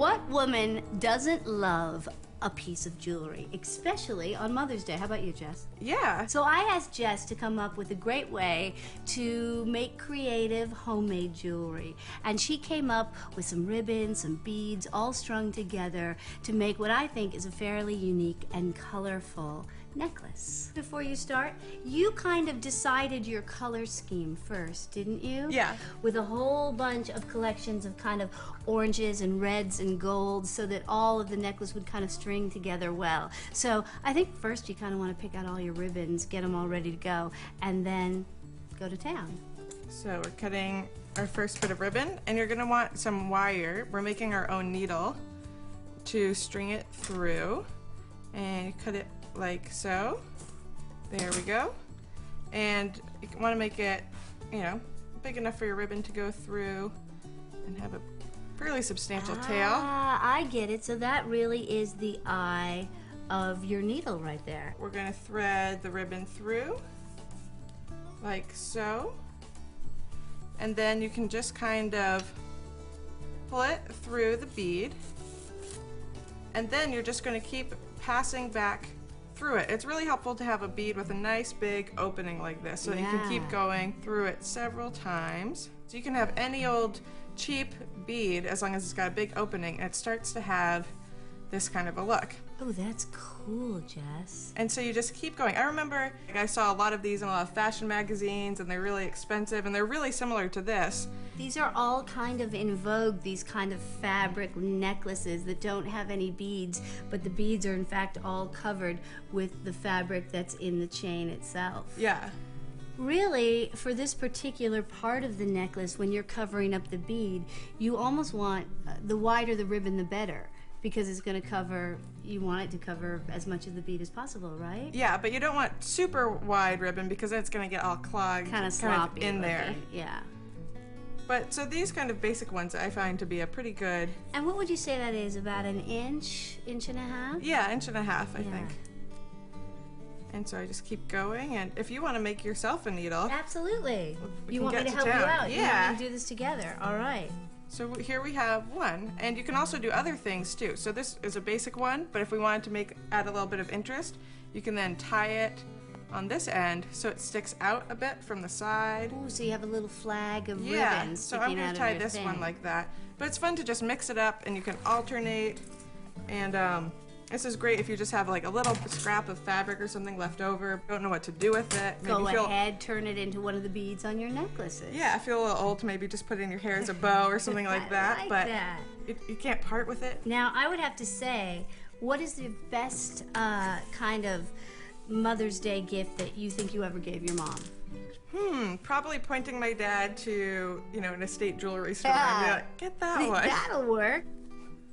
What woman doesn't love a piece of jewelry, especially on Mother's Day? How about you, Jess? Yeah. So I asked Jess to come up with a great way to make creative homemade jewelry. And she came up with some ribbons, some beads, all strung together to make what I think is a fairly unique and colorful necklace. Before you start, you kind of decided your color scheme first, didn't you? Yeah. With a whole bunch of collections of kind of oranges and reds and golds so that all of the necklace would kind of string together well. So I think first you kind of want to pick out all your ribbons, get them all ready to go, and then go to town. So we're cutting our first bit of ribbon, and you're gonna want some wire. We're making our own needle to string it through, and you cut it like so. There we go. And you want to make it, you know, big enough for your ribbon to go through and have a fairly substantial tail. Ah, I get it. So that really is the eye of your needle right there. We're going to thread the ribbon through like so. And then you can just kind of pull it through the bead. And then you're just going to keep passing back through it. It's really helpful to have a bead with a nice big opening like this so that you can keep going through it several times. So you can have any old cheap bead as long as it's got a big opening, and it starts to have this kind of a look. Oh, that's cool, Jess. And so you just keep going. I remember I saw a lot of these in a lot of fashion magazines, and they're really expensive, and they're really similar to this. These are all kind of in vogue, these kind of fabric necklaces that don't have any beads, but the beads are in fact all covered with the fabric that's in the chain itself. Yeah. Really, for this particular part of the necklace, when you're covering up the bead, you almost want the wider the ribbon, the better. Because it's going to cover, you want it to cover as much of the bead as possible, right? Yeah, but you don't want super wide ribbon because then it's going to get all clogged kind of sloppy in there. Yeah. But so these kind of basic ones I find to be a pretty good. And what would you say that is? About an inch, inch and a half? Yeah, inch and a half, I think. And so I just keep going, and if you want to make yourself a needle. Absolutely. We You can want me get to to help you town. out? Yeah. You want me to do this together? All right. So here we have one, and you can also do other things too. So this is a basic one, but if we wanted to add a little bit of interest, you can then tie it on this end so it sticks out a bit from the side. Ooh, so you have a little flag of Yeah, ribbon so sticking I'm out going of to tie your this thing. one like that. But it's fun to just mix it up, and you can alternate. And this is great if you just have like a little scrap of fabric or something left over, don't know what to do with it. Go ahead, turn it into one of the beads on your necklaces. Yeah, I feel a little old to maybe just put it in your hair as a bow or something like that. I like but that. You can't part with it. Now, I would have to say, what is the best kind of Mother's Day gift that you think you ever gave your mom? Probably pointing my dad to, you know, an estate jewelry store and be like, get that one. That'll work.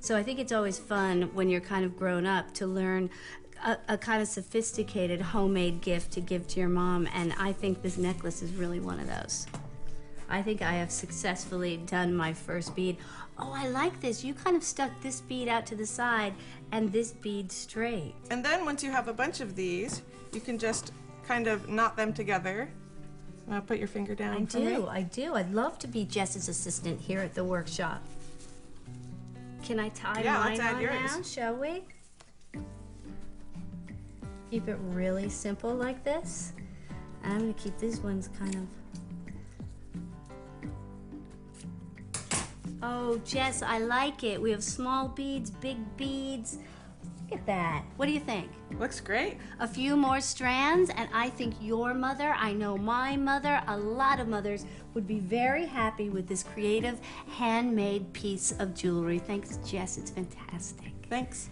So I think it's always fun when you're kind of grown up to learn a kind of sophisticated homemade gift to give to your mom, and I think this necklace is really one of those. I think I have successfully done my first bead. Oh, I like this. You kind of stuck this bead out to the side and this bead straight. And then once you have a bunch of these, you can just kind of knot them together. Put your finger down for me. I do. I'd love to be Jess's assistant here at the workshop. Can I tie mine on now, shall we? Keep it really simple like this. And I'm going to keep these ones kind of... Oh, Jess, I like it. We have small beads, big beads. Look at that. What do you think? Looks great. A few more strands, and I think your mother, I know my mother, a lot of mothers would be very happy with this creative, handmade piece of jewelry. Thanks, Jess. It's fantastic. Thanks.